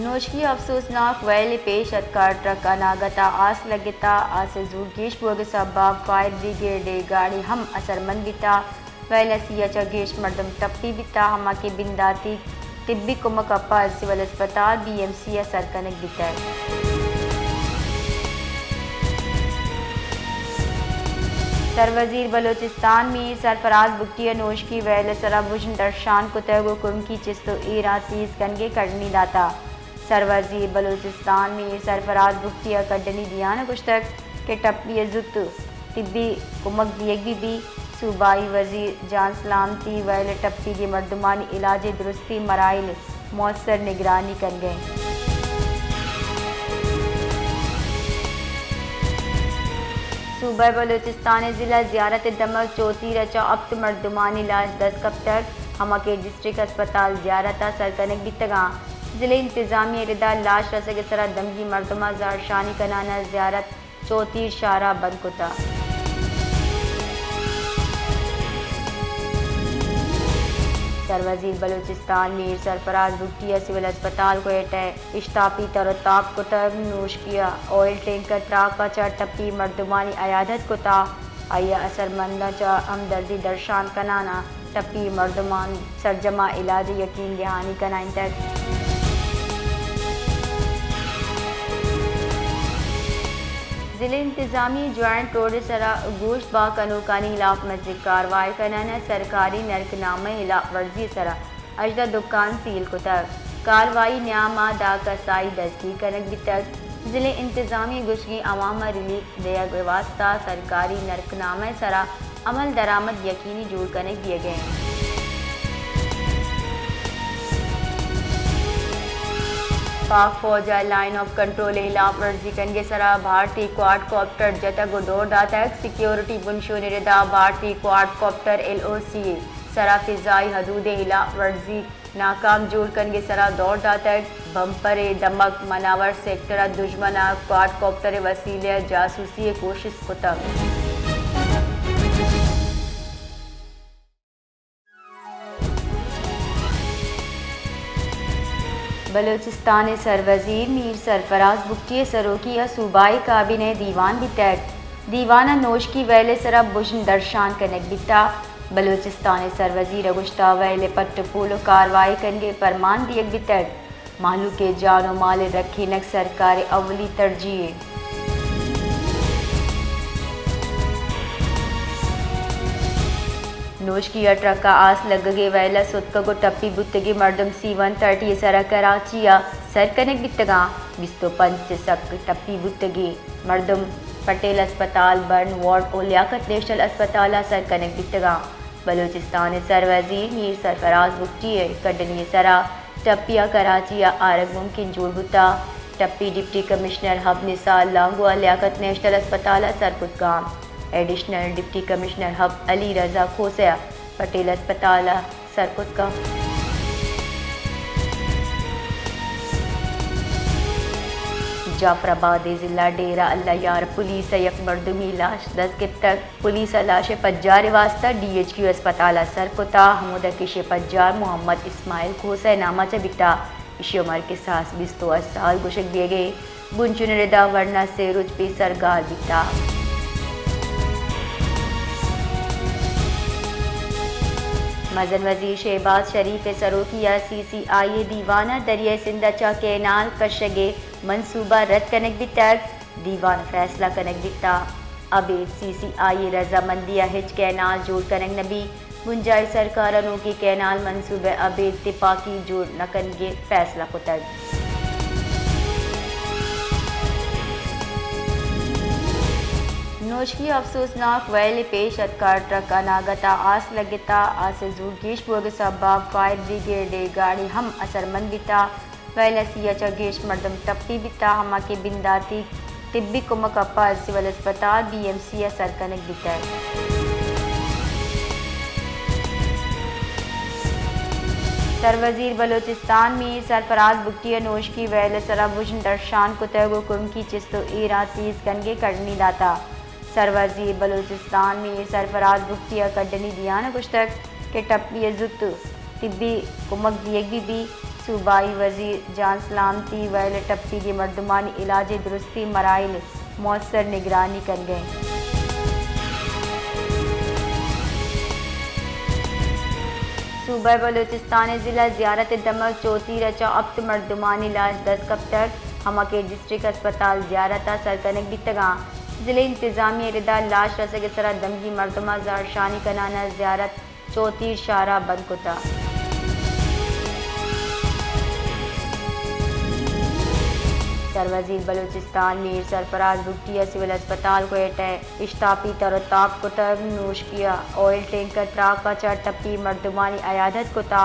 नोशकी अफसोसनाक वैल पेश अदकार ट्रक अनागता आस लगता आसे जूरगेश बुग सबब फायर ब्रिगेड गाड़ी हम असरमंद बिता वैल सिया चगेश मर्दम टप्पी बिता हमा के बिंदाती तिब्बी कुमक अप्पा सिविल अस्पताल BMC सरकनक बिता सरवजीर बलोचिस्तान में सरफराज बुगटिया नोश की वैल सराबुशन दर्शान कुतगो कुम की चिस्तो ईरा 30 गनगे कड़नी दाता सरवजीर बलोचिस्तान में सरफराज बुगटिया कड़नी दियान कुश्तक के टप्पी जुत तिब्बी कुमक दियग भी सूबाई वजीर जान सलामती वैल टप्पी की मर्दमानी इलाज दुरुस्ती मराइल मौसर निगरानी कर गए। सूबा बलोचिस्तान ज़िला ज़ियारत दमक चौथी रचा अब तो मर्दमानी लाश 10 कब तक हमा के डिस्ट्रिक्ट अस्पताल ज़ियारता सरकनक बितगा ज़िले इंतज़ामिया रिदा लाश रसग सरा दमगी मर्दमा जार शानी कनाना ज़ियारत चौथी शारा बंद कुता सरवजीर बलोचिस्तान मीर सरफराज बुगटिया सिविल अस्पताल को इश्तापी तरताब कुतब नोश किया ऑयल टैंकर त्राका चा टप्पी मर्दमानी अयादत कुता आया असरमंदा चा हमदर्दी दर्शान कनाना टप्पी मर्दमान सरजमा इलाज यकीन दहानी कनाइन तक ज़िले इंतज़ामी ज्वाइंट रोड सरा गोश्त बा कनूकानी खिलाफ मस्जिद कार्रवाई करना सरकारी नरकनामे खिलाफ वर्जी सरा अजदा दुकान सील कुतक कार्रवाई न्यामा दा कसाई दस्ती कनक भी तक ज़िले इंतज़ामी गुशगी अवामा रिलीफ दया व्यवस्था सरकारी नरकनामे सरा अमल दरामद यकीनी जोड़ कनक दिए गए। पाक फौज लाइन ऑफ कंट्रोल खिलाफ वर्जी कनगे सरा भारतीय क्वाड कॉप्टर जतक दौड़ दातक सिक्योरिटी बुनशो निरदा भारतीय क्वाड कॉप्टर LOC सरा फिजाई हदूद खिलाफ वर्जी नाकाम जोड़ कनगे सरा दौड़ दातक बम्पर दमक मनावर सेक्टर दुश्मना क्वाड कॉप्टर वसीले जासूसी कोशिश कुतक बलोचिस्तान सरवजीर मीर सरफराज बुगटिया सरोकिया सूबाई काबिने दीवान बितैक दीवाना नोश की वैले सरा बुशन दर्शान कनक बिता बलोचिस्तान सरवजीर अगुश्ता वैले पट्ट पोलो कार्रवाई कनगे फरमान दियक बितैक मालू के जानो माल रखे नक सरकार अवली तरजीह नोश किया ट्रक का आस लग गए वैला सुतका को टप्पी बुतगी मर्दम C-130 सरा कराचिया सर कनक बितगा बिस्तो पंच सक टप्पी बुतगी मर्दम पटेल अस्पताल बर्न वार्ड और लियाकत नेशनल अस्पताल सर कनक बितगा बलोचिस्तान सरवजीर मीर सरफराज बुगटिया कड़नी सरा टप्पिया कराचिया आरग मुमकिन जोड़ बुता टप्पी डिप्टी कमिश्नर हब निसार लांगुआ लियाकत नेशनल अस्पताल सरकुतगाम additional deputy commissioner Hub Ali Raza खोसया पटेल अस्पताल सरकुतका जाफराबाद ज़िला डेरा अल्लाह यार पुलिस यक मर्दमी लाश 10 के तक पुलिस लाश पज्जार वास्ता DHQ अस्पताल सरकुता हमूद किश पज्जार मोहम्मद इस्माइल खोसा नामा चबिता इशी उम्र के सास 22 साल गुशक दिए गए बुनचुन रिदा वरना से रुज पे सरगार बिता मजन वजीर शहबाज शरीफ सरोकिया CCIA दीवाना दरिया सिंधचा कैनाल कशगे मनसूबा रद्द कनक भी तक दीवान फैसला कनक बिता अब CCIA रजामंदिया हिच कैनाल जोड़ कनक नबी गुंजाई सरकारों की कैनाल मनसूबे अब इत्तिफाकी जोड़ न कनगे फैसला को तक नोश की अफसोसनाक वैल पेश अदकार ट्रक अनागता आस लगता आसे जूरगेश बुग सबब फायर ब्रिगेड गाड़ी हम असरमंद बिता वैल सिया चगेश मर्दम टप्पी बिता हमा के बिंदाती तिब्बी कुमक अप्पा सिविल अस्पताल BMC सरकनक बिता सरवजीर बलोचिस्तान में सरफराज बुगटिया नोश की वैल सराबुशन दर्शान कुतगो कुम की चिस्तो ईरा 30 गनगे कड़नी दाता सरवजीर बलोचिस्तान में सरफराज बुगटिया कड़नी दियान कुश्तक के टप्पी जुत तिब्बी कुमक दिएगी भी सूबाई वजीर जान सलामती वैल टप्पी की मर्दमानी इलाज दुरुस्ती मराइल मौसर निगरानी कर गए। सूबा बलूचिस्तान ज़िला ज़ियारत दमक चौथी रचा अब्त मर्दमानी इलाज 10 कप्तर हमके डिस्ट्रिक्ट अस्पताल ज़ियारत सरकनक बितगा ज़िले इंतज़ामी रिदा लाश रसग सरा दमगी मर्दमा जार शानी कनाना ज़ियारत चौथी शारा बंद कुता। सरवजीर बलूचिस्तान मीर सरफराज भुट्टिया सिविल अस्पताल को इश्तापी तरताब कुतब नोश किया ऑयल टैंकर त्राका चा टप्पी मर्दमानी अयादत कुता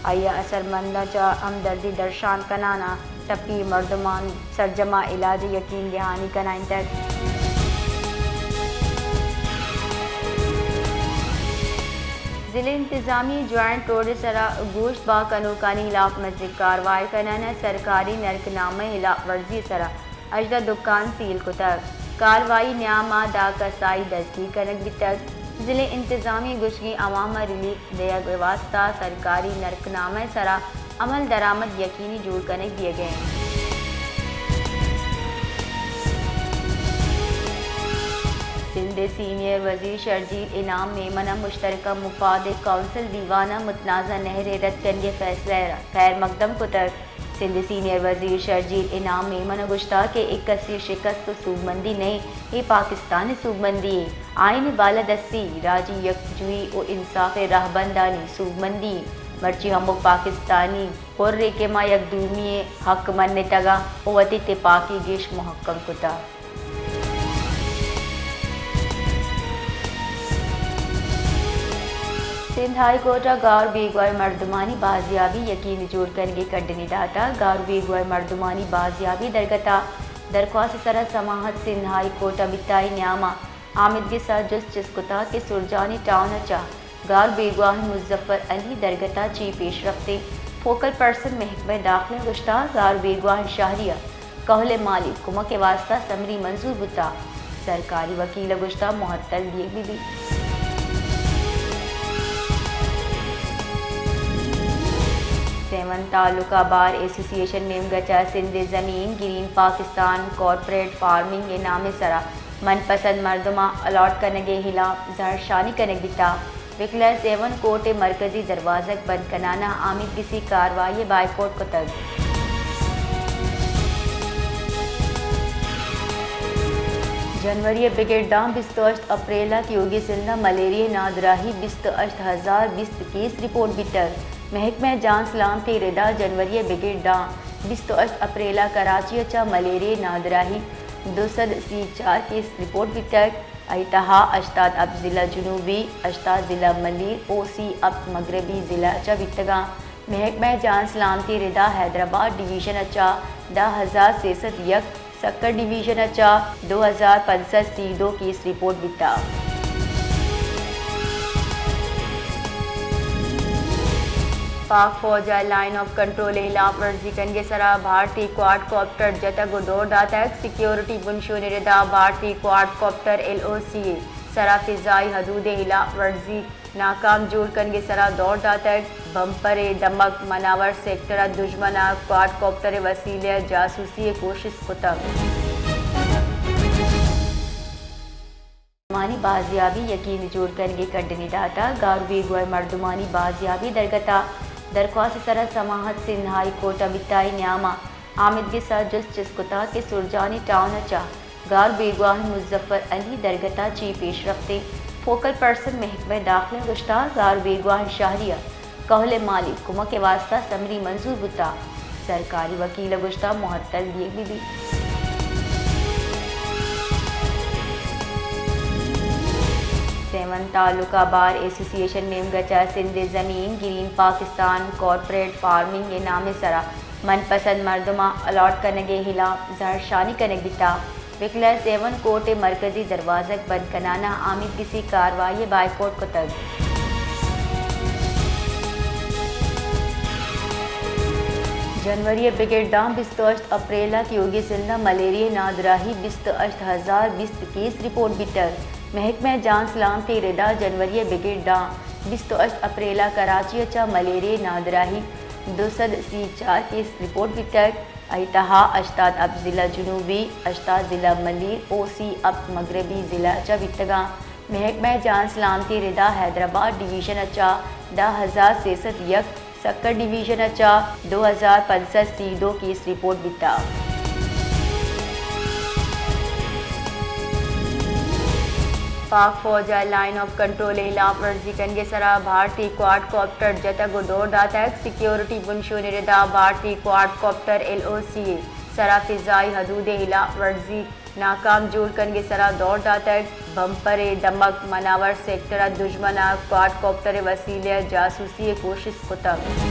आया असरमंदा चा हमदर्दी दर्शान कनाना टप्पी मर्दमान सरजमा इलाज यकीन दहानी कनाइन तक। ज़िले इंतज़ामी जॉइंट रोड सरा गोश्त बा कनूकानी हिलाफ मस्जिद कार्रवाई कनाना सरकारी नरकनामे हिलाफ वर्जी सरा अजदा दुकान सील को तक कार्रवाई न्यामा दा कसाई दस्ती कनक भी तक ज़िले इंतज़ामी गुशगी अवामा रिलीफ दया वास्ता सरकारी नरकनामे सरा अमल दरामद यकीनी जोड़ कनक दिए गए। सिंध सीनियर वजीर शर्जील इनाम मेमना मुश्तरका मुफाद काउंसिल दीवाना मुतनाज़ा नहर रद्द करने फैसला खैर मकदम को तक सिंध सीनियर वजीर शर्जील इनाम मेमना गुश्ता के 81 शिकस्त तो सूबमंदी नहीं ये पाकिस्तानी सूबमंदी आइन बालादस्ती राजी यकजुई और इंसाफ राहबंदानी सूबमंदी मर्ची हम पाकिस्तानी हुर्रे के मा यकदूमी हक मन तगा वती तिपाकी गेश मुहक्कम कुता। सिंध हाई कोर्ट गार बेगवार मर्दमानी बाजियाबी यकीन जोड़ करके कड्डनी दाता गार बेगवार मर्दमानी बाजियाबी दरगता दरख्वास्त सरा समाहत सिंध हाई कोर्ट बिताई न्यामा आमिद के साथ जस्टिस कुता के सुरजानी टाउन चा गार बेगवाह मुजफ्फर अली दरगता ची पेश रखते फोकल पर्सन महकमे दाखिल गुश्ता गार बेगवाह शाहरिया कहले मालिक कुमा के वास्ता समरी मंजूर बुता सरकारी वकील गुश्ता मुहत्तल दिए भी सेवन तालुका बार एसोसिएशन में गचा सिंध ज़मीन ग्रीन पाकिस्तान कॉरपोरेट फार्मिंग के नामे सरा मनपसंद मर्दमा अलॉट करने हिलाफ जहरशानी करने बिता विकला सेवन कोर्ट मरकजी दरवाज़क बंद कनाना आमिद किसी कार्रवाई बाइकोट को तक। जनवरी बिगेट 28 अप्रैल योगी सिंधा मलेरिया नादराही 28,020 केस रिपोर्ट बितर महकमा जान सलामती रिदा जनवरी बिगेट 28 अप्रैल कराची चा मलेरिया नादराही 204 केस रिपोर्ट बितर अतहा अश्ताद अब ज़िला जुनूबी अश्ताद ज़िला मलीर ओसी अब मगरबी ज़िला चा बितगा महकमा जान सलामती रिदा हैदराबाद डिवीज़न अचा 10,601 सक्कर डिवीज़न अचा 2,065 सीधो केस रिपोर्ट बिता। पाक फौज लाइन ऑफ कंट्रोल हिलाफ वर्जी कनगे सरा भारतीय क्वाडकॉप्टर जता गुडोर दातक सिक्योरिटी बुनशो निरदा भारतीय क्वाडकॉप्टर LOC सरा फिजाई हदूद हिलाफ वर्जी नाकाम जोड़ कनगे सरा दौड़ दातक बम्पर दमक मनावर सेक्टर दुश्मना क्वाडकॉप्टर वसीले जासूसी कोशिश कुतब मर्दमानी बाजियाबी यकीन जोड़ करके कड्डनी दाता गार बेगवार मर्दमानी बाजियाबी दरगता दरख्वास्त सरा समाहत सिंध हाई कोर्ट बिताई न्यामा आमिद के साथ जस्टिस कुता के सुरजानी टाउन चा गार बेगवाह मुजफ्फर अली दरगता ची पेश रखते फोकल पर्सन महकमे दाखिल गुश्ता गार बेगवाह शाहरिया कहले मालिक कुमा के वास्ता समरी मंजूर बुता सरकारी वकील गुश्ता मुहत्तल दिए भी। सेवन तालुका बार एसोसिएशन में गचा सिंध ज़मीन ग्रीन पाकिस्तान कॉरपोरेट फार्मिंग के नामे सरा मनपसंद मर्दमा अलॉट करने हिलाफ जहरशानी करने बिता विकला सेवन कोर्ट मरकजी दरवाज़क बंद कनाना आमिद किसी कार्रवाई बाइकोट को तक। जनवरी बिगेट 28 अप्रैल योगी सिंधा मलेरिया नादराही 28,020 केस रिपोर्ट बितर महकमा जान सलामती रिदा जनवरी बिगेट 28 अप्रैल कराची अचा मलेरिया नादराही 204 केस रिपोर्ट वितक अहितहा अश्ताद अब ज़िला जुनूबी अश्ताद ज़िला मलीर ओसी अब मगरबी ज़िला अचा वितगा महकमा जान सलामती रिदा हैदराबाद डिवीज़न अचा 10,601 सक्कर डिवीज़न अचा 2,065 सीदो केस रिपोर्ट विता पाक फौज लाइन ऑफ कंट्रोल खिलाफ वर्जी कनगे सरा भारतीय क्वाडकॉप्टर जता गुडोर दातक सिक्योरिटी बुनशो निरदा भारतीय क्वाडकॉप्टर LOC सरा फिजाई हदूद खिलाफ वर्जी नाकाम जोड़ कनगे सरा दौड़ दातक बम्पर दमक मनावर सेक्टर दुश्मना क्वाडकॉप्टर वसीले जासूसी कोशिश कुतक